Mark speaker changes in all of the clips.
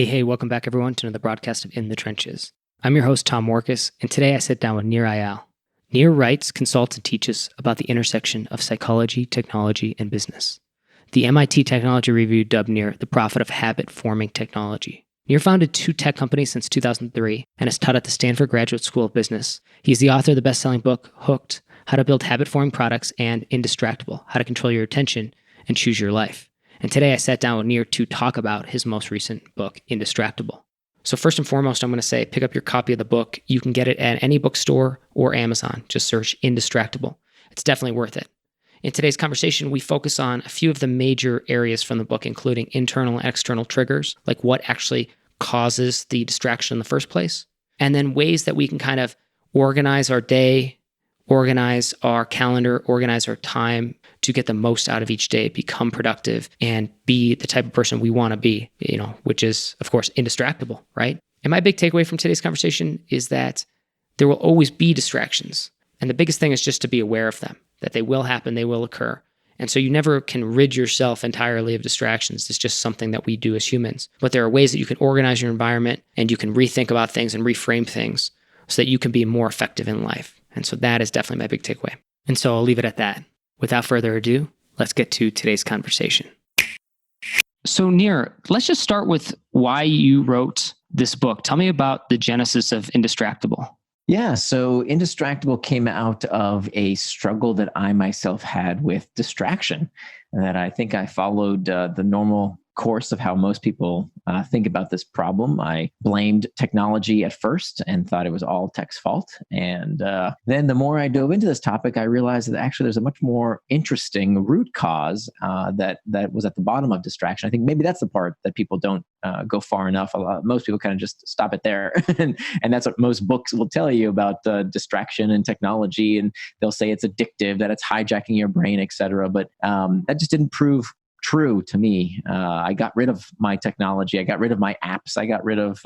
Speaker 1: Hey, welcome back everyone to another broadcast of In the Trenches. I'm your host, Tom Warkus, and today I sit down with Nir Eyal. Nir writes, consults, and teaches about the intersection of psychology, technology, and business. The MIT Technology Review dubbed Nir the prophet of habit-forming technology. Nir founded 2 tech companies since 2003 and has taught at the Stanford Graduate School of Business. He's the author of the best-selling book, Hooked, How to Build Habit-Forming Products, and Indistractable, How to Control Your Attention and Choose Your Life. And today I sat down with Nir to talk about his most recent book, Indistractable. So first and foremost, I'm going to say pick up your copy of the book. You can get it at any bookstore or Amazon. Just search Indistractable. It's definitely worth it. In today's conversation, we focus on a few of the major areas from the book, including internal and external triggers, like what actually causes the distraction in the first place, and then ways that we can kind of organize our day, organize our calendar, organize our time to get the most out of each day, become productive, and be the type of person we want to be, which is, of course, indistractable, right? And my big takeaway from today's conversation is that there will always be distractions. And the biggest thing is just to be aware of them, that they will happen, they will occur. And so you never can rid yourself entirely of distractions. It's just something that we do as humans. But there are ways that you can organize your environment and you can rethink about things and reframe things so that you can be more effective in life. And so that is definitely my big takeaway. And so I'll leave it at that. Without further ado, let's get to today's conversation. So Nir, let's just start with why you wrote this book. Tell me about the genesis of Indistractable.
Speaker 2: Yeah, so Indistractable came out of a struggle that I myself had with distraction, and that I think I followed the normal course of how most people think about this problem. I blamed technology at first and thought it was all tech's fault. And then the more I dove into this topic, I realized that actually there's a much more interesting root cause that was at the bottom of distraction. I think maybe that's the part that people don't go far enough. Most people kind of just stop it there. and that's what most books will tell you about distraction and technology. And they'll say it's addictive, that it's hijacking your brain, et cetera. But that just didn't prove true to me. I got rid of my technology. I got rid of my apps. I got rid of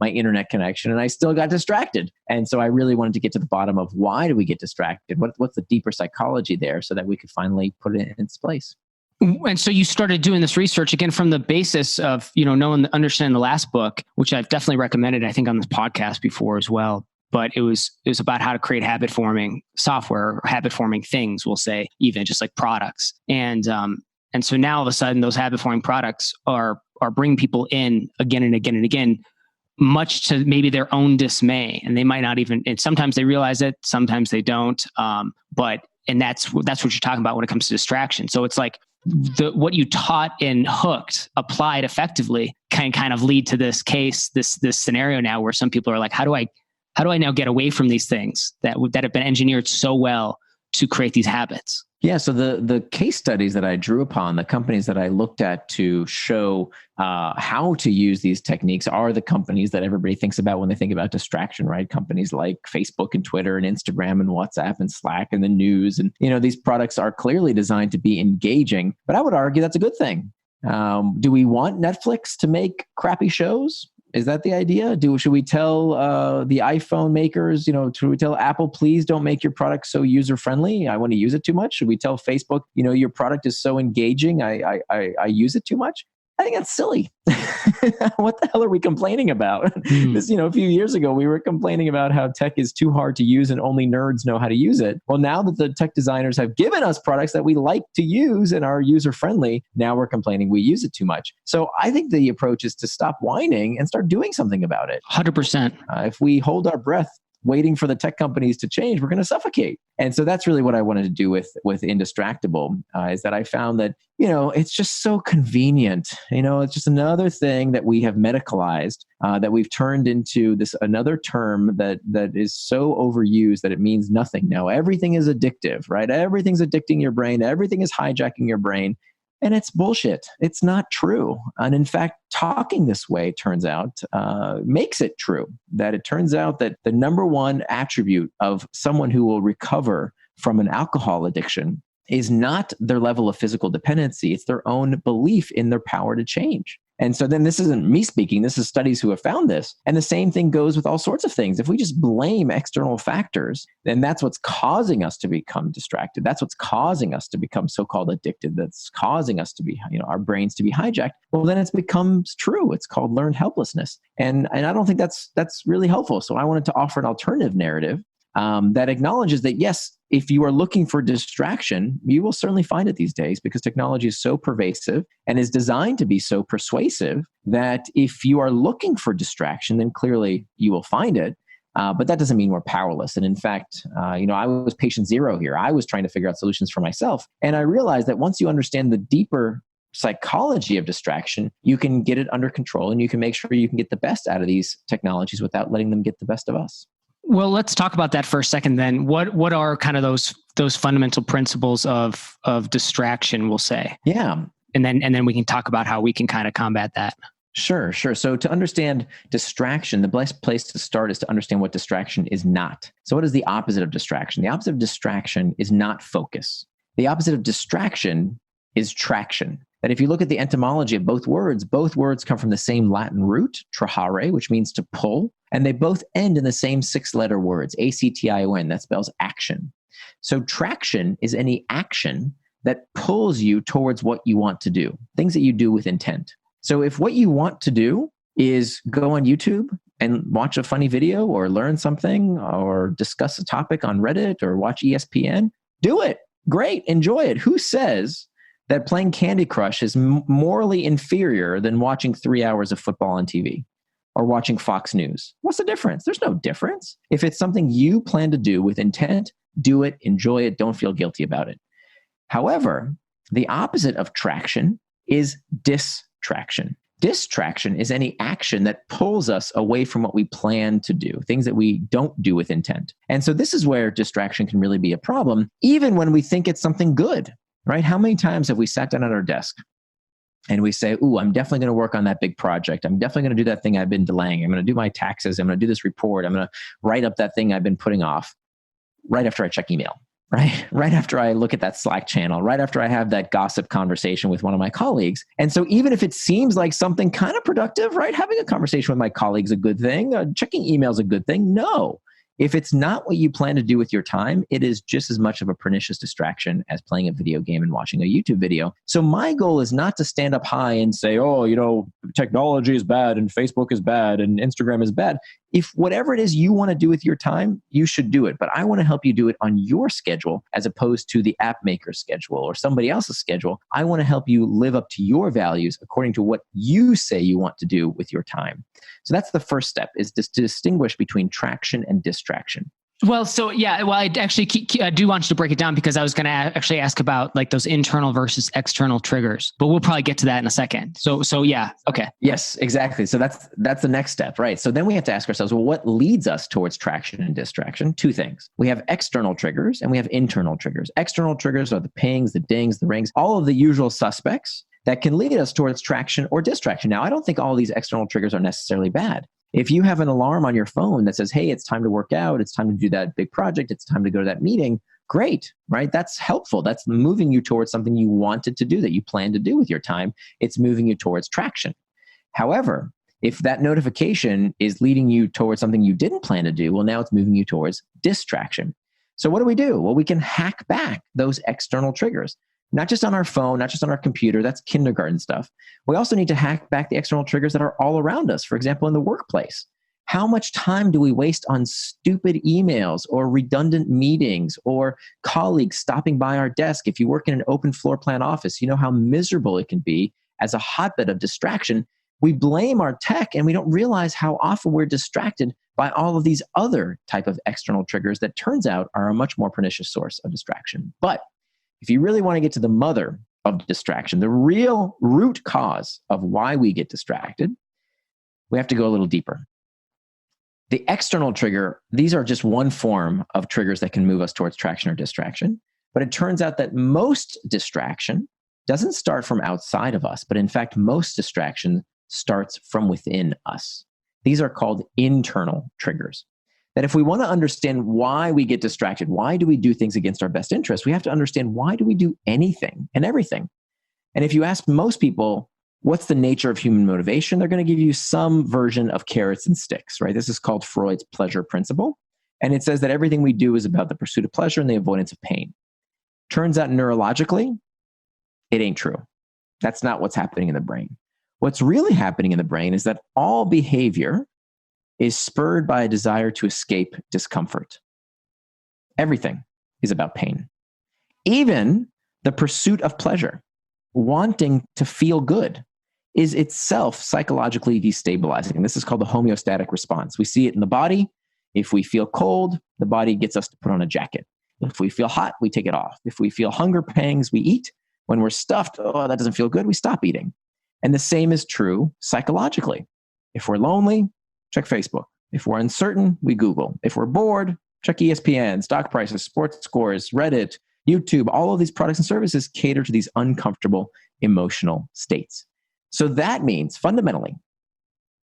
Speaker 2: my internet connection, and I still got distracted. And so I really wanted to get to the bottom of why do we get distracted? What's the deeper psychology there so that we could finally put it in its place?
Speaker 1: And so you started doing this research again from the basis of, understanding the last book, which I've definitely recommended, I think, on this podcast before as well. But it was about how to create habit-forming software or habit-forming things, we'll say, even just like products. And so now all of a sudden, those habit-forming products are bringing people in again and again and again, much to maybe their own dismay. And they might not even, and sometimes they realize it, sometimes they don't. And that's what you're talking about when it comes to distraction. So it's like what you taught in Hooked applied effectively can kind of lead to this case, this scenario now where some people are like, how do I now get away from these things that have been engineered so well to create these habits?
Speaker 2: Yeah, so the case studies that I drew upon, the companies that I looked at to show how to use these techniques are the companies that everybody thinks about when they think about distraction, right? Companies like Facebook and Twitter and Instagram and WhatsApp and Slack and the news. And, these products are clearly designed to be engaging, but I would argue that's a good thing. Do we want Netflix to make crappy shows? Is that the idea? Should we tell the iPhone makers, should we tell Apple, please don't make your product so user-friendly? I want to use it too much. Should we tell Facebook, your product is so engaging, I use it too much? I think that's silly. What the hell are we complaining about? This, a few years ago, we were complaining about how tech is too hard to use and only nerds know how to use it. Well, now that the tech designers have given us products that we like to use and are user-friendly, now we're complaining we use it too much. So I think the approach is to stop whining and start doing something about it.
Speaker 1: 100%.
Speaker 2: If we hold our breath waiting for the tech companies to change, we're going to suffocate. And so that's really what I wanted to do with Indistractable, is that I found that, it's just so convenient. It's just another thing that we have medicalized, that we've turned into another term that is so overused that it means nothing now. Everything is addictive, right? Everything's addicting your brain. Everything is hijacking your brain. And it's bullshit. It's not true. And in fact, talking this way, turns out, makes it true. That it turns out that the number one attribute of someone who will recover from an alcohol addiction is not their level of physical dependency. It's their own belief in their power to change. And so then this isn't me speaking, this is studies who have found this. And the same thing goes with all sorts of things. If we just blame external factors, then that's what's causing us to become distracted. That's what's causing us to become so-called addicted. That's causing us to be, our brains to be hijacked. Well, then it becomes true. It's called learned helplessness. And I don't think that's really helpful. So I wanted to offer an alternative narrative that acknowledges that, yes, if you are looking for distraction, you will certainly find it these days because technology is so pervasive and is designed to be so persuasive that if you are looking for distraction, then clearly you will find it. But that doesn't mean we're powerless. And in fact, I was patient zero here. I was trying to figure out solutions for myself. And I realized that once you understand the deeper psychology of distraction, you can get it under control and you can make sure you can get the best out of these technologies without letting them get the best of us.
Speaker 1: Well, let's talk about that for a second then. What are kind of those fundamental principles of distraction, we'll say?
Speaker 2: Yeah.
Speaker 1: And then we can talk about how we can kind of combat that.
Speaker 2: Sure. So to understand distraction, the best place to start is to understand what distraction is not. So what is the opposite of distraction? The opposite of distraction is not focus. The opposite of distraction is traction. That if you look at the etymology of both words come from the same Latin root, trahare, which means to pull, and they both end in the same 6-letter words, A-C-T-I-O-N, that spells action. So traction is any action that pulls you towards what you want to do, things that you do with intent. So if what you want to do is go on YouTube and watch a funny video or learn something or discuss a topic on Reddit or watch ESPN, do it. Great. Enjoy it. Who says that playing Candy Crush is morally inferior than watching 3 hours of football on TV or watching Fox News? What's the difference? There's no difference. If it's something you plan to do with intent, do it, enjoy it, don't feel guilty about it. However, the opposite of traction is distraction. Distraction is any action that pulls us away from what we plan to do, things that we don't do with intent. And so this is where distraction can really be a problem, even when we think it's something good. Right? How many times have we sat down at our desk and we say, ooh, I'm definitely going to work on that big project. I'm definitely going to do that thing I've been delaying. I'm going to do my taxes. I'm going to do this report. I'm going to write up that thing I've been putting off right after I check email, right? Right after I look at that Slack channel, right after I have that gossip conversation with one of my colleagues. And so even if it seems like something kind of productive, right? Having a conversation with my colleagues is a good thing. Checking email is a good thing. No. If it's not what you plan to do with your time, it is just as much of a pernicious distraction as playing a video game and watching a YouTube video. So my goal is not to stand up high and say, oh, technology is bad and Facebook is bad and Instagram is bad. If whatever it is you want to do with your time, you should do it. But I want to help you do it on your schedule as opposed to the app maker's schedule or somebody else's schedule. I want to help you live up to your values according to what you say you want to do with your time. So that's the first step, is to distinguish between traction and distraction.
Speaker 1: Well, so yeah, I actually I do want you to break it down because I was going to actually ask about like those internal versus external triggers, but we'll probably get to that in a second. So yeah, okay.
Speaker 2: Yes, exactly. So that's the next step, right? So then we have to ask ourselves, well, what leads us towards traction and distraction? Two things. We have external triggers and we have internal triggers. External triggers are the pings, the dings, the rings, all of the usual suspects that can lead us towards traction or distraction. Now, I don't think all of these external triggers are necessarily bad. If you have an alarm on your phone that says, hey, it's time to work out, it's time to do that big project, it's time to go to that meeting, great, right? That's helpful. That's moving you towards something you wanted to do, that you plan to do with your time. It's moving you towards traction. However, if that notification is leading you towards something you didn't plan to do, well, now it's moving you towards distraction. So what do? Well, we can hack back those external triggers. Not just on our phone, not just on our computer, that's kindergarten stuff. We also need to hack back the external triggers that are all around us. For example, in the workplace, how much time do we waste on stupid emails or redundant meetings or colleagues stopping by our desk? If you work in an open floor plan office, you know how miserable it can be as a hotbed of distraction. We blame our tech and we don't realize how often we're distracted by all of these other type of external triggers that turns out are a much more pernicious source of distraction. But if you really want to get to the mother of distraction, the real root cause of why we get distracted, we have to go a little deeper. The external trigger, these are just one form of triggers that can move us towards traction or distraction. But it turns out that most distraction doesn't start from outside of us, but in fact, most distraction starts from within us. These are called internal triggers. That if we want to understand why we get distracted, why do we do things against our best interest, we have to understand why do we do anything and everything. And if you ask most people, What's the nature of human motivation? They're going to give you some version of carrots and sticks, right? This is called Freud's pleasure principle. And it says that everything we do is about the pursuit of pleasure and the avoidance of pain. Turns out neurologically, it ain't true. That's not what's happening in the brain. What's really happening in the brain is that all behavior is spurred by a desire to escape discomfort. Everything is about pain. Even the pursuit of pleasure, wanting to feel good, is itself psychologically destabilizing. This is called the homeostatic response. We see it in the body. If we feel cold, the body gets us to put on a jacket. If we feel hot, we take it off. If we feel hunger pangs, we eat. When we're stuffed, oh, that doesn't feel good, we stop eating. And the same is true psychologically. If we're lonely, check Facebook. If we're uncertain, we Google. If we're bored, check ESPN, stock prices, sports scores, Reddit, YouTube. All of these products and services cater to these uncomfortable emotional states. So that means fundamentally,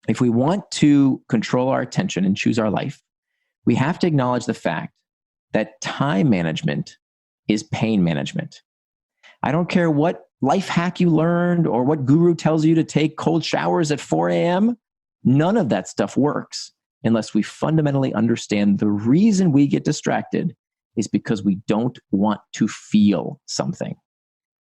Speaker 2: if we want to control our attention and choose our life, we have to acknowledge the fact that time management is pain management. I don't care what life hack you learned or what guru tells you to take cold showers at 4 a.m. None of that stuff works unless we fundamentally understand the reason we get distracted is because we don't want to feel something.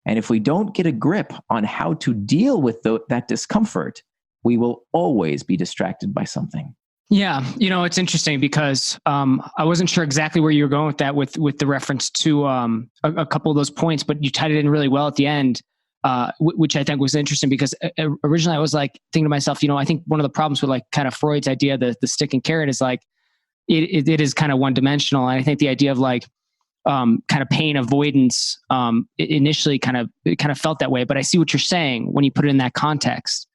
Speaker 2: And if we don't get a grip on how to deal with that discomfort, we will always be distracted by something.
Speaker 1: Yeah, it's interesting because I wasn't sure exactly where you were going with that, with the reference to a couple of those points, but you tied it in really well at the end, which I think was interesting because originally I was like thinking to myself, I think one of the problems with like kind of Freud's idea, the stick and carrot, is like it is kind of one dimensional, and I think the idea of like kind of pain avoidance initially kind of felt that way, but I see what you're saying when you put it in that context.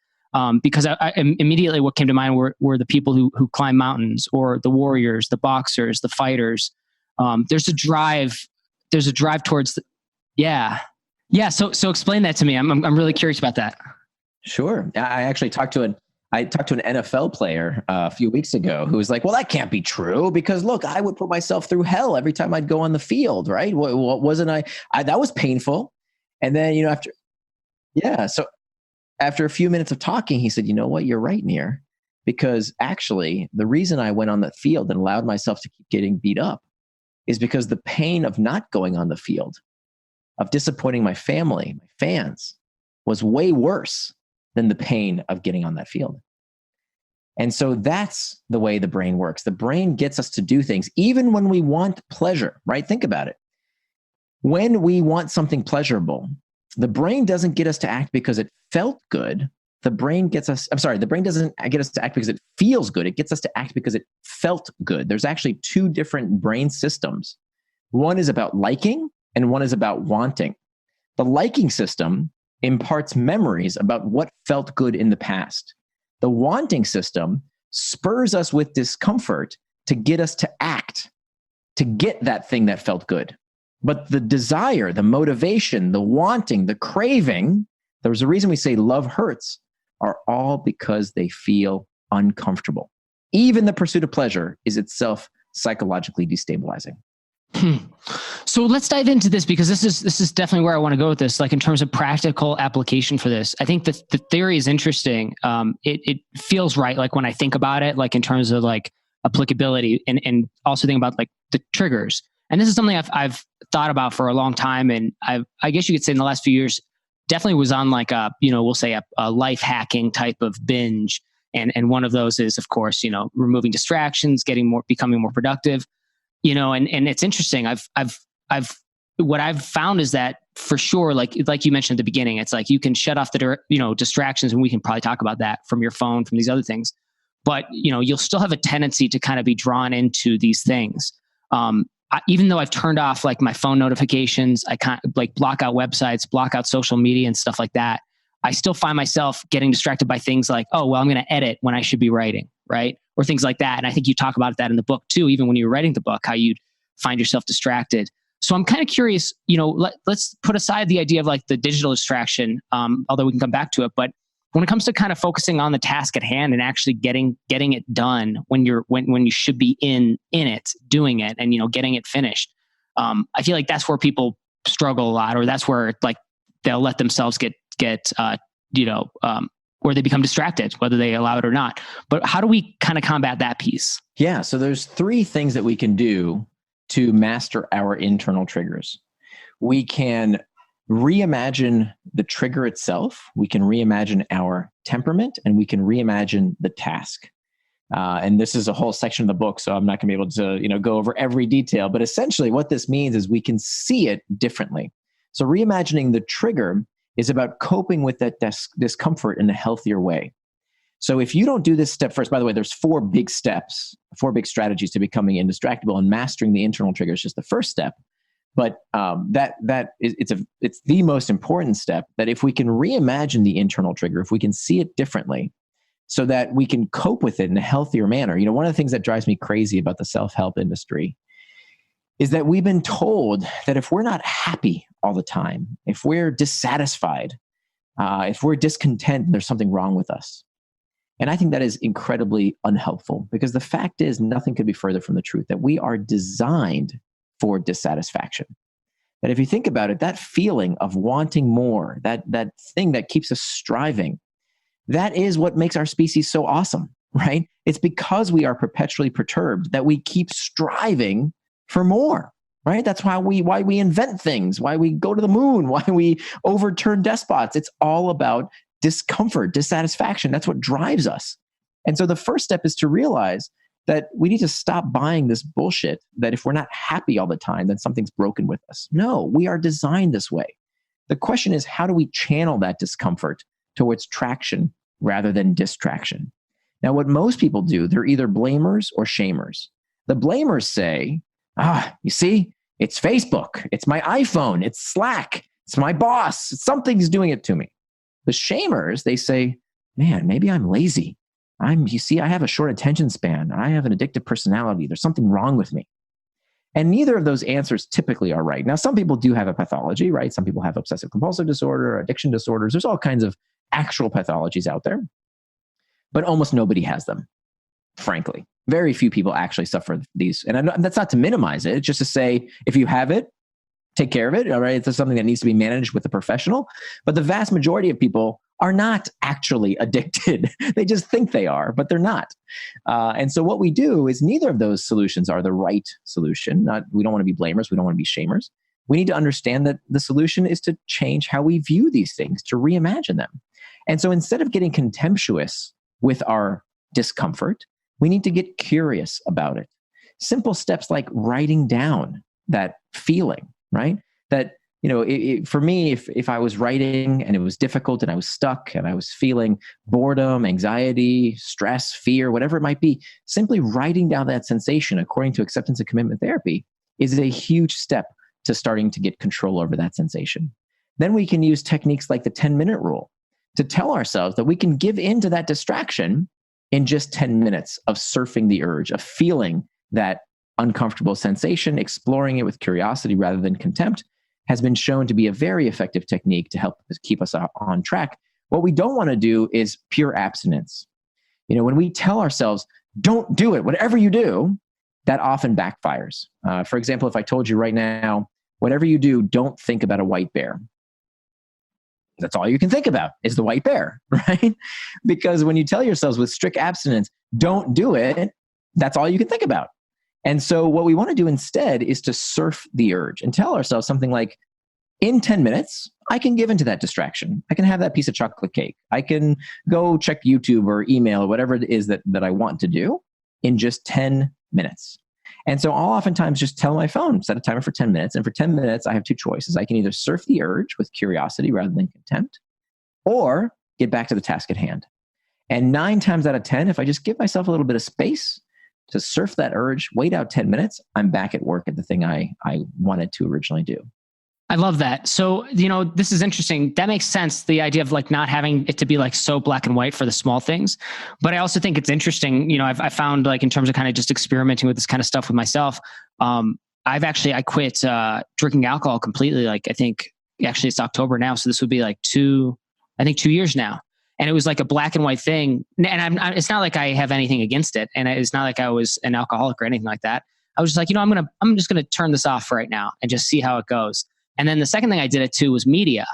Speaker 1: Because I immediately what came to mind were the people who climb mountains, or the warriors, the boxers, the fighters. There's a drive towards yeah. So explain that to me. I'm really curious about that.
Speaker 2: Sure. I actually talked to an NFL player a few weeks ago who was like, well, that can't be true because look, I would put myself through hell every time I'd go on the field, right? What wasn't I that was painful. And then, after a few minutes of talking, he said, you know what, you're right, Nir, because actually the reason I went on the field and allowed myself to keep getting beat up is because the pain of not going on the field, of disappointing my family, my fans, was way worse than the pain of getting on that field. And so that's the way the brain works. The brain gets us to do things, even when we want pleasure, right? Think about it. When we want something pleasurable, the brain doesn't get us to act because it felt good. The brain doesn't get us to act because it feels good. It gets us to act because it felt good. There's actually two different brain systems. One is about liking and one is about wanting. The liking system imparts memories about what felt good in the past. The wanting system spurs us with discomfort to get us to act, to get that thing that felt good. But the desire, the motivation, the wanting, the craving, there's a reason we say love hurts, are all because they feel uncomfortable. Even the pursuit of pleasure is itself psychologically destabilizing.
Speaker 1: So let's dive into this, because this is definitely where I want to go with this, like in terms of practical application for this. I think that the theory is interesting. It feels right, like when I think about it, like in terms of like applicability, and also think about like the triggers. And this is something I've thought about for a long time. And I guess you could say in the last few years, definitely was on like we'll say a life hacking type of binge. And one of those is, of course, removing distractions, becoming more productive, and it's interesting. What I've found is that for sure, like you mentioned at the beginning, it's like you can shut off the, distractions, and we can probably talk about that from your phone, from these other things, but you'll still have a tendency to kind of be drawn into these things. Even though I've turned off like my phone notifications, I can't like block out websites, block out social media and stuff like that. I still find myself getting distracted by things like, oh, well, I'm going to edit when I should be writing, right? Or things like that. And I think you talk about that in the book too, even when you were writing the book, how you'd find yourself distracted. So I'm kind of curious, let's put aside the idea of like the digital distraction, although we can come back to it. But when it comes to kind of focusing on the task at hand and actually getting it done when you should be in it, doing it, and getting it finished, I feel like that's where people struggle a lot, or that's where like they'll let themselves get or they become distracted, whether they allow it or not. But how do we kind of combat that piece?
Speaker 2: Yeah. So there's 3 things that we can do to master our internal triggers. We can reimagine the trigger itself. We can reimagine our temperament, and we can reimagine the task. And this is a whole section of the book, so I'm not going to be able to, go over every detail. But essentially, what this means is we can see it differently. So reimagining the trigger is about coping with that discomfort in a healthier way. So if you don't do this step first, by the way, there's 4 big steps, 4 big strategies to becoming indistractable, and mastering the internal trigger is just the first step. But it's the most important step, that if we can reimagine the internal trigger, if we can see it differently, so that we can cope with it in a healthier manner. One of the things that drives me crazy about the self-help industry is that we've been told that if we're not happy all the time, if we're dissatisfied, if we're discontent, there's something wrong with us. And I think that is incredibly unhelpful, because the fact is nothing could be further from the truth, that we are designed for dissatisfaction. That if you think about it, that feeling of wanting more, that thing that keeps us striving, that is what makes our species so awesome, right? It's because we are perpetually perturbed that we keep striving for more, right? That's why we invent things, why we go to the moon, why we overturn despots. It's all about discomfort, dissatisfaction. That's what drives us. And so the first step is to realize that we need to stop buying this bullshit that if we're not happy all the time, then something's broken with us. No, we are designed this way. The question is, how do we channel that discomfort towards traction rather than distraction? Now, what most people do, they're either blamers or shamers. The blamers say, you see, it's Facebook, it's my iPhone, it's Slack, it's my boss, something's doing it to me. The shamers, they say, man, maybe I'm lazy. I have a short attention span. I have an addictive personality. There's something wrong with me. And neither of those answers typically are right. Now, some people do have a pathology, right? Some people have obsessive compulsive disorder, addiction disorders. There's all kinds of actual pathologies out there, but almost nobody has them, frankly. Very few people actually suffer these. And that's not to minimize it. It's just to say, if you have it, take care of it. All right. It's something that needs to be managed with a professional. But the vast majority of people are not actually addicted. They just think they are, but they're not. And so what we do is neither of those solutions are the right solution. We don't want to be blamers. We don't want to be shamers. We need to understand that the solution is to change how we view these things, to reimagine them. And so instead of getting contemptuous with our discomfort, we need to get curious about it. Simple steps like writing down that feeling, right? That for me, if I was writing and it was difficult and I was stuck and I was feeling boredom, anxiety, stress, fear, whatever it might be, simply writing down that sensation according to acceptance and commitment therapy is a huge step to starting to get control over that sensation. Then we can use techniques like the 10-minute rule to tell ourselves that we can give in to that distraction in just 10 minutes of surfing the urge, of feeling that uncomfortable sensation, exploring it with curiosity rather than contempt, has been shown to be a very effective technique to help keep us on track. What we don't want to do is pure abstinence. When we tell ourselves, don't do it, whatever you do, that often backfires. For example, if I told you right now, whatever you do, don't think about a white bear. That's all you can think about is the white bear, right? Because when you tell yourselves with strict abstinence, don't do it, that's all you can think about. And so what we want to do instead is to surf the urge and tell ourselves something like, in 10 minutes, I can give into that distraction. I can have that piece of chocolate cake. I can go check YouTube or email or whatever it is that I want to do in just 10 minutes. And so I'll oftentimes just tell my phone, set a timer for 10 minutes. And for 10 minutes, I have 2 choices. I can either surf the urge with curiosity rather than contempt, or get back to the task at hand. And 9 times out of 10, if I just give myself a little bit of space to surf that urge, wait out 10 minutes, I'm back at work at the thing I wanted to originally do.
Speaker 1: I love that. So, this is interesting. That makes sense. The idea of like not having it to be like so black and white for the small things. But I also think it's interesting. I found like in terms of kind of just experimenting with this kind of stuff with myself. I quit drinking alcohol completely. Like I think actually it's October now. So this would be like 2 years now. And it was like a black and white thing. And it's not like I have anything against it. And it's not like I was an alcoholic or anything like that. I was just like, I'm just going to turn this off right now and just see how it goes. And then the second thing I did it too was media,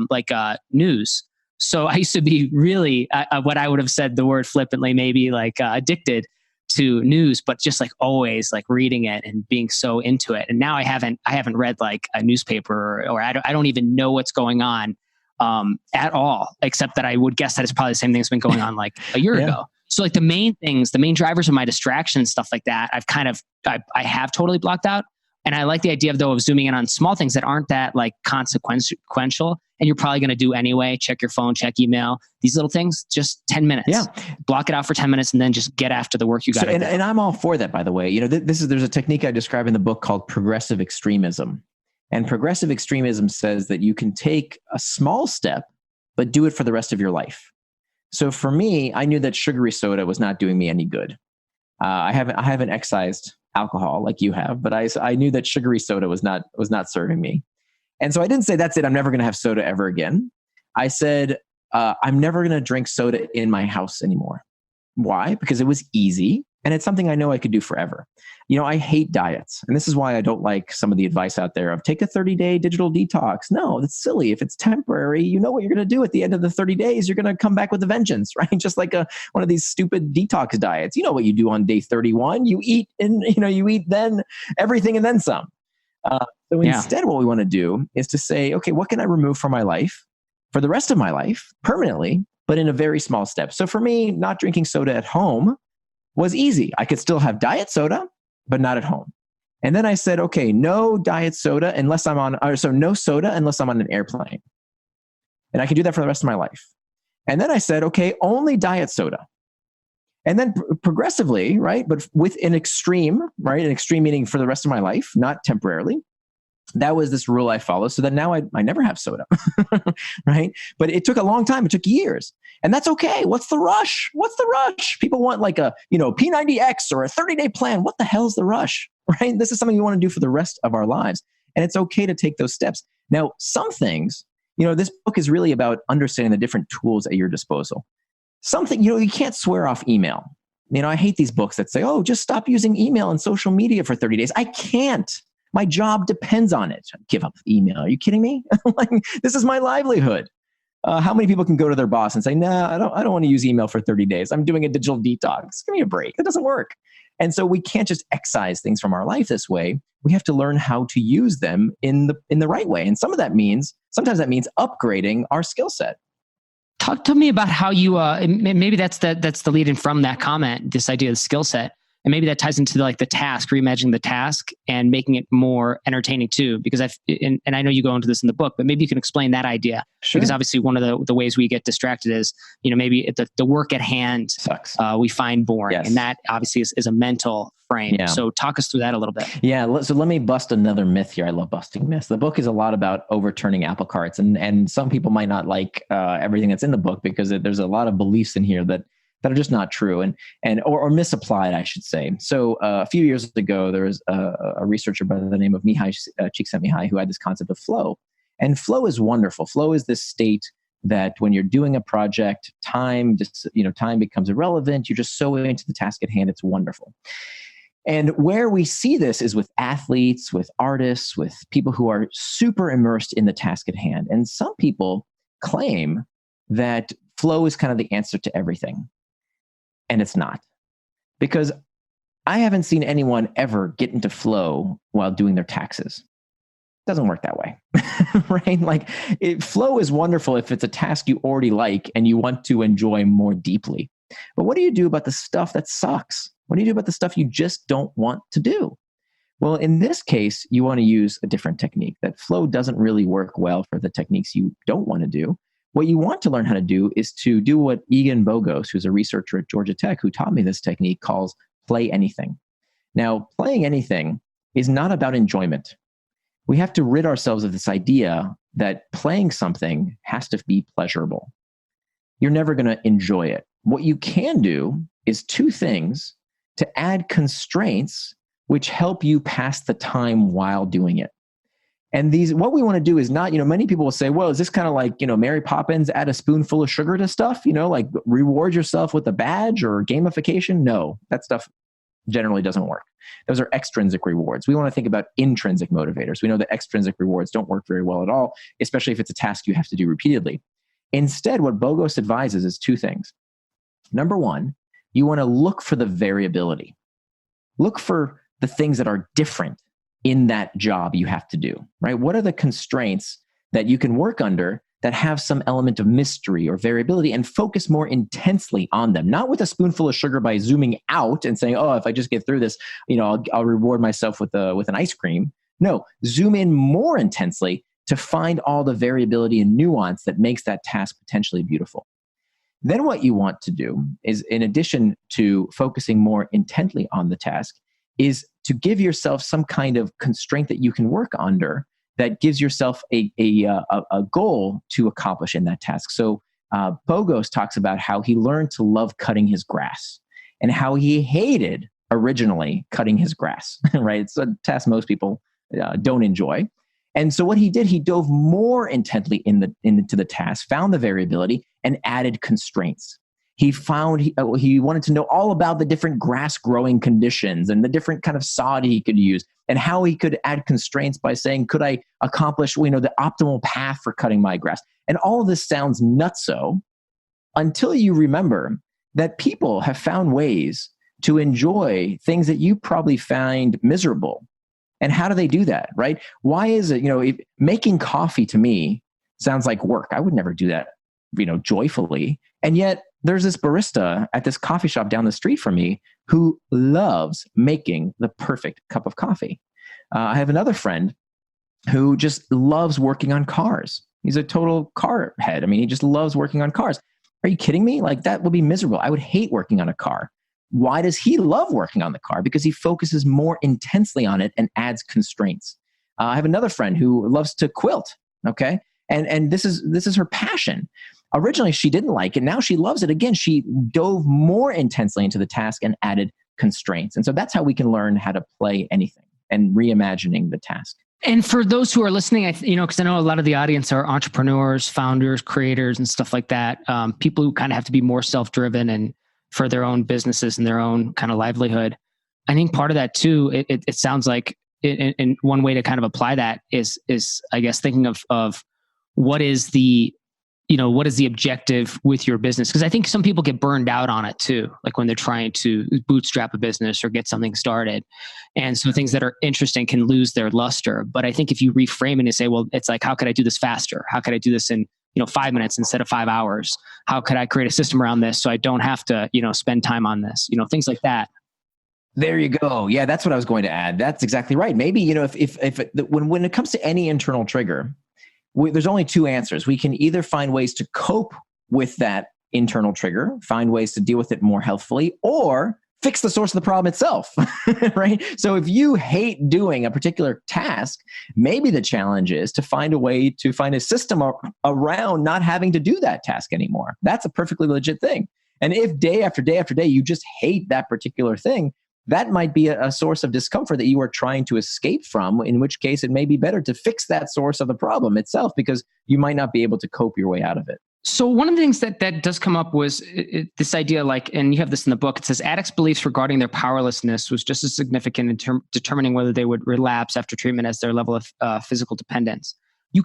Speaker 1: like news. So I used to be really, what I would have said the word flippantly, maybe like addicted to news, but just like always like reading it and being so into it. And now I haven't read like a newspaper, or I don't even know what's going on at all, except that I would guess that it's probably the same thing that's been going on like a year ago. So like the main drivers of my distraction and stuff like that, I have totally blocked out. And I like the idea of zooming in on small things that aren't that like consequential, and you're probably going to do anyway. Check your phone, check email, these little things, just 10 minutes.
Speaker 2: Yeah.
Speaker 1: Block it out for 10 minutes and then just get after the work you got to do.
Speaker 2: And I'm all for that, by the way. There's a technique I describe in the book called progressive extremism. And progressive extremism says that you can take a small step, but do it for the rest of your life. So for me, I knew that sugary soda was not doing me any good. I haven't excised alcohol like you have, but I knew that sugary soda was not serving me. And so I didn't say, that's it, I'm never going to have soda ever again. I said, I'm never going to drink soda in my house anymore. Why? Because it was easy and it's something I know I could do forever. I hate diets. And this is why I don't like some of the advice out there of take a 30-day digital detox. No, that's silly. If it's temporary, you know what you're going to do at the end of the 30 days. You're going to come back with a vengeance, right? Just like one of these stupid detox diets. You know what you do on day 31. You eat you eat then everything and then some. So instead, what we want to do is to say, okay, what can I remove from my life for the rest of my life permanently, but in a very small step? So for me, not drinking soda at home was easy. I could still have diet soda, but not at home. And then I said, okay, no diet soda unless no soda unless I'm on an airplane. And I can do that for the rest of my life. And then I said, okay, only diet soda. And then progressively, right, but with an extreme meaning for the rest of my life, not temporarily. That was this rule I follow, so that now I never have soda, right? But it took a long time. It took years. And that's okay. What's the rush? People want like a, P90X or a 30-day plan. What the hell's the rush, right? This is something we want to do for the rest of our lives. And it's okay to take those steps. Now, some things, this book is really about understanding the different tools at your disposal. Something, you can't swear off email. I hate these books that say, oh, just stop using email and social media for 30 days. I can't. My job depends on it. Give up email. Are you kidding me? This is my livelihood. How many people can go to their boss and say, "Nah, I don't want to use email for 30 days. I'm doing a digital detox. Give me a break." That doesn't work. And so we can't just excise things from our life this way. We have to learn how to use them in the right way. And sometimes that means upgrading our skill set.
Speaker 1: Talk to me about how you, maybe that's the lead in from that comment, this idea of skill set. And maybe that ties into the task, reimagining the task and making it more entertaining too. Because and I know you go into this in the book, but maybe you can explain that idea.
Speaker 2: Sure.
Speaker 1: Because obviously one of the ways we get distracted is, maybe the work at hand
Speaker 2: sucks.
Speaker 1: We find boring.
Speaker 2: Yes.
Speaker 1: And that obviously is a mental frame. Yeah. So talk us through that a little bit.
Speaker 2: Yeah. So let me bust another myth here. I love busting myths. The book is a lot about overturning apple carts. And some people might not like everything that's in the book because there's a lot of beliefs in here that are just not true or misapplied, I should say. So a few years ago, there was a researcher by the name of Mihai Csikszentmihalyi who had this concept of flow. And flow is wonderful. Flow is this state that when you're doing a project, time becomes irrelevant. You're just so into the task at hand. It's wonderful. And where we see this is with athletes, with artists, with people who are super immersed in the task at hand. And some people claim that flow is kind of the answer to everything. And it's not. Because I haven't seen anyone ever get into flow while doing their taxes. It doesn't work that way, right? Flow is wonderful if it's a task you already like and you want to enjoy more deeply. But what do you do about the stuff that sucks? What do you do about the stuff you just don't want to do? Well, in this case, you want to use a different technique. That flow doesn't really work well for the techniques you don't want to do. What you want to learn how to do is to do what Egan Bogos, who's a researcher at Georgia Tech, who taught me this technique, calls play anything. Now, playing anything is not about enjoyment. We have to rid ourselves of this idea that playing something has to be pleasurable. You're never going to enjoy it. What you can do is two things to add constraints which help you pass the time while doing it. And what we want to do is not, many people will say, well, is this kind of like, Mary Poppins, add a spoonful of sugar to stuff, like reward yourself with a badge or gamification? No, that stuff generally doesn't work. Those are extrinsic rewards. We want to think about intrinsic motivators. We know that extrinsic rewards don't work very well at all, especially if it's a task you have to do repeatedly. Instead, what Bogos advises is two things. Number one, you want to look for the variability. Look for the things that are different in that job you have to do, right? What are the constraints that you can work under that have some element of mystery or variability, and focus more intensely on them, not with a spoonful of sugar by zooming out and saying, oh, if I just get through this, I'll reward myself with an ice cream. No, zoom in more intensely to find all the variability and nuance that makes that task potentially beautiful. Then what you want to do is, in addition to focusing more intently on the task, is to give yourself some kind of constraint that you can work under that gives yourself a goal to accomplish in that task. So Bogos talks about how he learned to love cutting his grass and how he hated originally cutting his grass, right? It's a task most people don't enjoy. And so what he did, he dove more intently into the task, found the variability, and added constraints. He found he wanted to know all about the different grass growing conditions and the different kind of sod he could use, and how he could add constraints by saying, could I accomplish the optimal path for cutting my grass? And all of this sounds nutso until you remember that people have found ways to enjoy things that you probably find miserable. And how do they do that, right? Why is it, making coffee to me sounds like work. I would never do that, joyfully. And yet there's this barista at this coffee shop down the street from me who loves making the perfect cup of coffee. I have another friend who just loves working on cars. He's a total car head. I mean, he just loves working on cars. Are you kidding me? Like, that would be miserable. I would hate working on a car. Why does he love working on the car? Because he focuses more intensely on it and adds constraints. I have another friend who loves to quilt. Okay. And this is her passion. Originally, she didn't like it. Now she loves it. Again, she dove more intensely into the task and added constraints. And so that's how we can learn how to play anything and reimagining the task.
Speaker 1: And for those who are listening, because I know a lot of the audience are entrepreneurs, founders, creators, and stuff like that. People who kind of have to be more self-driven and for their own businesses and their own kind of livelihood. I think part of that too, it sounds like, and one way to kind of apply that is I guess thinking of what is the objective with your business? Because I think some people get burned out on it too, like when they're trying to bootstrap a business or get something started. And so things that are interesting can lose their luster. But I think if you reframe it and say, well, it's like, how could I do this faster? How could I do this in 5 minutes instead of 5 hours? How could I create a system around this so I don't have to, spend time on this? Things like that.
Speaker 2: There you go. Yeah, that's what I was going to add. That's exactly right. Maybe, when it comes to any internal trigger, there's only two answers. We can either find ways to cope with that internal trigger, find ways to deal with it more healthfully, or fix the source of the problem itself, right? So if you hate doing a particular task, maybe the challenge is to find a way to find a system around not having to do that task anymore. That's a perfectly legit thing. And if day after day after day, you just hate that particular thing, that might be a source of discomfort that you are trying to escape from, in which case it may be better to fix that source of the problem itself, because you might not be able to cope your way out of it.
Speaker 1: So one of the things that does come up was this idea, and you have this in the book, it says addicts' beliefs regarding their powerlessness was just as significant in determining whether they would relapse after treatment as their level of physical dependence. You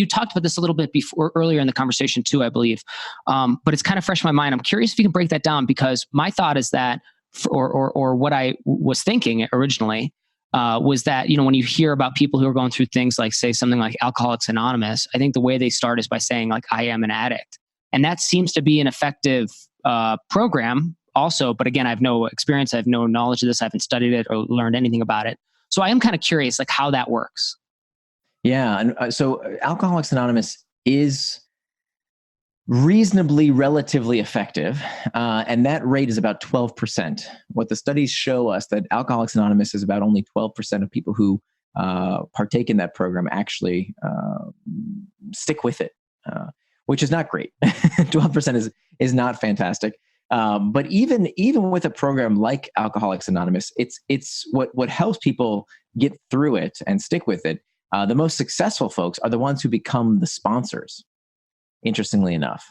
Speaker 1: talked about this a little bit before, earlier in the conversation too, I believe, but it's kind of fresh in my mind. I'm curious if you can break that down, because my thought is that, or what I was thinking originally, was that, when you hear about people who are going through things like, say, something like Alcoholics Anonymous, I think the way they start is by saying, like, I am an addict. And that seems to be an effective program also. But again, I have no experience. I have no knowledge of this. I haven't studied it or learned anything about it. So I am kind of curious, like, how that works.
Speaker 2: Yeah. And so Alcoholics Anonymous is reasonably relatively effective. And that rate is about 12%. What the studies show us, that Alcoholics Anonymous is about only 12% of people who partake in that program actually stick with it, which is not great. 12% is not fantastic. But even with a program like Alcoholics Anonymous, it's what helps people get through it and stick with it. The most successful folks are the ones who become the sponsors. Interestingly enough,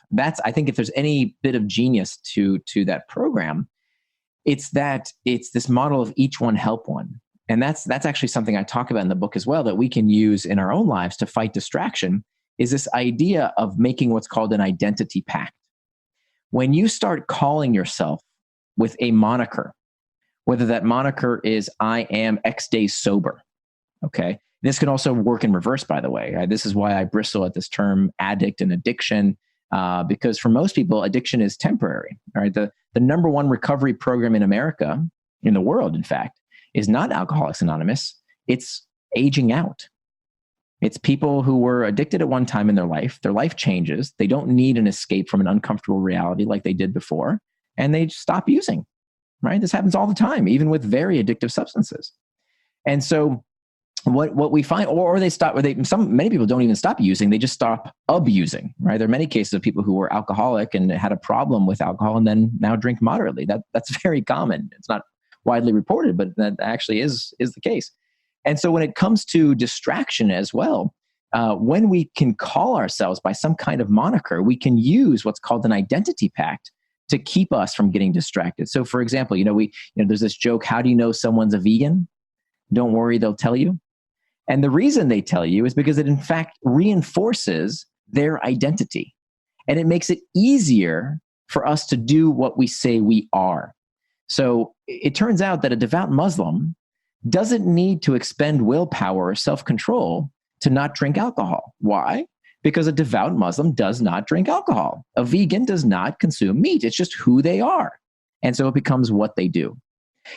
Speaker 2: I think if there's any bit of genius to that program, it's this model of each one help one. And that's actually something I talk about in the book as well, that we can use in our own lives to fight distraction, is this idea of making what's called an identity pact. When you start calling yourself with a moniker, whether that moniker is I am X days sober, okay? This can also work in reverse, by the way. This is why I bristle at this term addict and addiction, because for most people, addiction is temporary. All right, the number one recovery program in America, in the world, in fact, is not Alcoholics Anonymous. It's aging out. It's people who were addicted at one time in their life changes. They don't need an escape from an uncomfortable reality like they did before, and they stop using, right? This happens all the time, even with very addictive substances. And so what we find, or they stop, many people don't even stop using, they just stop abusing, right? There are many cases of people who were alcoholic and had a problem with alcohol and then now drink moderately. That's very common. It's not widely reported, but that actually is the case. And so when it comes to distraction as well, when we can call ourselves by some kind of moniker, we can use what's called an identity pact to keep us from getting distracted. So for example, there's this joke, how do you know someone's a vegan? Don't worry, they'll tell you. And the reason they tell you is because it in fact reinforces their identity. And it makes it easier for us to do what we say we are. So it turns out that a devout Muslim doesn't need to expend willpower or self-control to not drink alcohol. Why? Because a devout Muslim does not drink alcohol. A vegan does not consume meat. It's just who they are. And so it becomes what they do.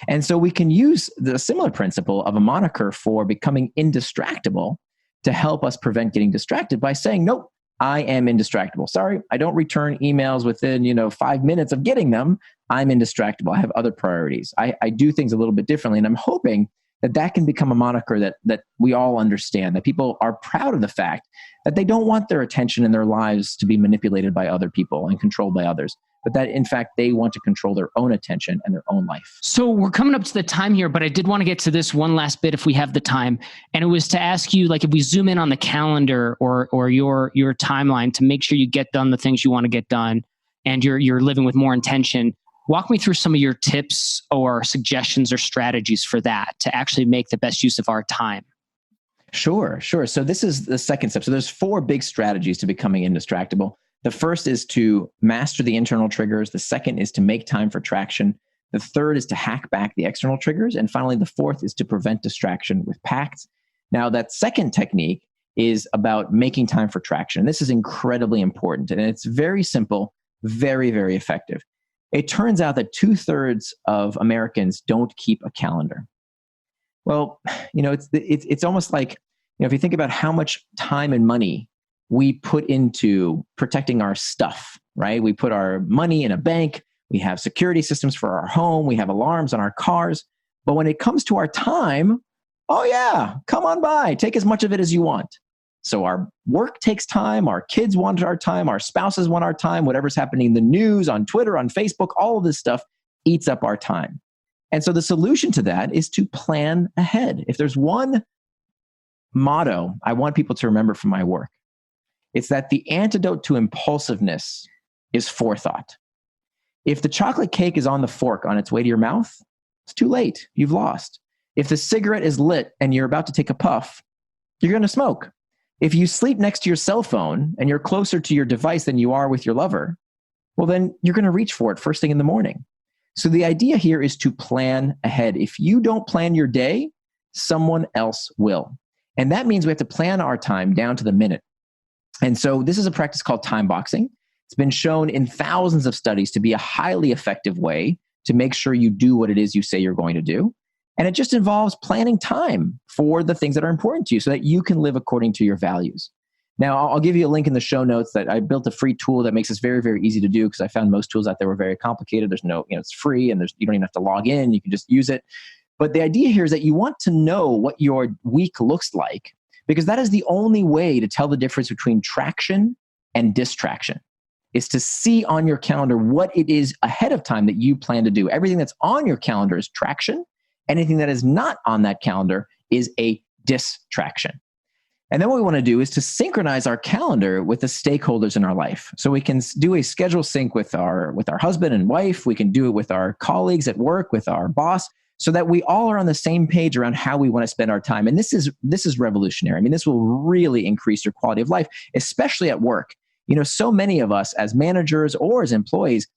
Speaker 2: And so we can use the similar principle of a moniker for becoming indistractable to help us prevent getting distracted by saying, nope, I am indistractable. Sorry, I don't return emails within 5 minutes of getting them. I'm indistractable. I have other priorities. I do things a little bit differently. And I'm hoping that can become a moniker that we all understand, that people are proud of the fact that they don't want their attention and their lives to be manipulated by other people and controlled by others, but that in fact they want to control their own attention and their own life.
Speaker 1: So we're coming up to the time here, but I did want to get to this one last bit if we have the time. And it was to ask you, like, if we zoom in on the calendar or your timeline to make sure you get done the things you want to get done and you're living with more intention, walk me through some of your tips or suggestions or strategies for that to actually make the best use of our time.
Speaker 2: Sure. So this is the second step. So there's 4 big strategies to becoming indistractable. The first is to master the internal triggers. The second is to make time for traction. The third is to hack back the external triggers. And finally, the fourth is to prevent distraction with pacts. Now, that second technique is about making time for traction. This is incredibly important. And it's very simple, very, very effective. It turns out that 2/3 of Americans don't keep a calendar. Well, it's almost like, if you think about how much time and money we put into protecting our stuff, right? We put our money in a bank, we have security systems for our home, we have alarms on our cars. But when it comes to our time, oh yeah, come on by, take as much of it as you want. So our work takes time, our kids want our time, our spouses want our time, whatever's happening in the news, on Twitter, on Facebook, all of this stuff eats up our time. And so the solution to that is to plan ahead. If there's one motto I want people to remember from my work, it's that the antidote to impulsiveness is forethought. If the chocolate cake is on the fork on its way to your mouth, it's too late. You've lost. If the cigarette is lit and you're about to take a puff, you're going to smoke. If you sleep next to your cell phone and you're closer to your device than you are with your lover, well, then you're going to reach for it first thing in the morning. So the idea here is to plan ahead. If you don't plan your day, someone else will. And that means we have to plan our time down to the minute. And so this is a practice called time boxing. It's been shown in thousands of studies to be a highly effective way to make sure you do what it is you say you're going to do. And it just involves planning time for the things that are important to you so that you can live according to your values. Now, I'll give you a link in the show notes that I built a free tool that makes this very, very easy to do, because I found most tools out there were very complicated. There's no, it's free and you don't even have to log in. You can just use it. But the idea here is that you want to know what your week looks like, because that is the only way to tell the difference between traction and distraction, is to see on your calendar what it is ahead of time that you plan to do. Everything that's on your calendar is traction. Anything that is not on that calendar is a distraction. And then what we want to do is to synchronize our calendar with the stakeholders in our life. So we can do a schedule sync with our husband and wife. We can do it with our colleagues at work, with our boss, so that we all are on the same page around how we want to spend our time. And this is revolutionary. I mean, this will really increase your quality of life, especially at work. So many of us as managers or as employees,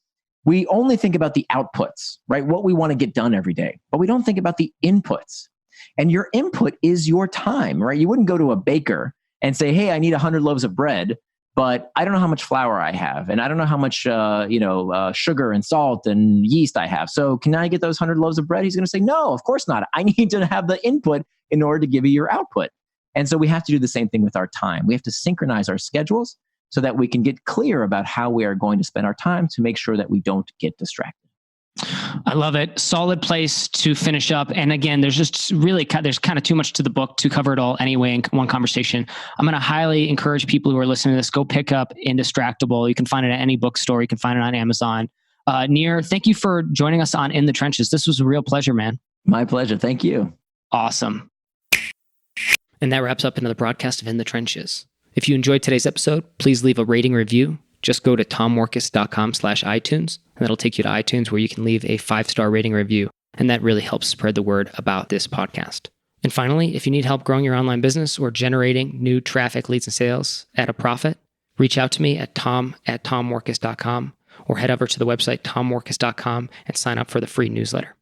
Speaker 2: we only think about the outputs, right? What we want to get done every day, but we don't think about the inputs. And your input is your time, right? You wouldn't go to a baker and say, hey, I need 100 loaves of bread, but I don't know how much flour I have, and I don't know how much sugar and salt and yeast I have. So can I get those 100 loaves of bread? He's going to say, no, of course not. I need to have the input in order to give you your output. And so we have to do the same thing with our time. We have to synchronize our schedules so that we can get clear about how we are going to spend our time to make sure that we don't get distracted.
Speaker 1: I love it. Solid place to finish up. And again, there's kind of too much to the book to cover it all anyway in one conversation. I'm going to highly encourage people who are listening to this, go pick up Indistractable. You can find it at any bookstore. You can find it on Amazon. Nir, thank you for joining us on In the Trenches. This was a real pleasure, man.
Speaker 2: My pleasure. Thank you.
Speaker 1: Awesome. And that wraps up another broadcast of In the Trenches. If you enjoyed today's episode, please leave a rating review. Just go to tommorkes.com/iTunes, and that'll take you to iTunes where you can leave a 5-star rating review. And that really helps spread the word about this podcast. And finally, if you need help growing your online business or generating new traffic, leads, and sales at a profit, reach out to me at tom@tommorkes.com or head over to the website tommorkes.com and sign up for the free newsletter.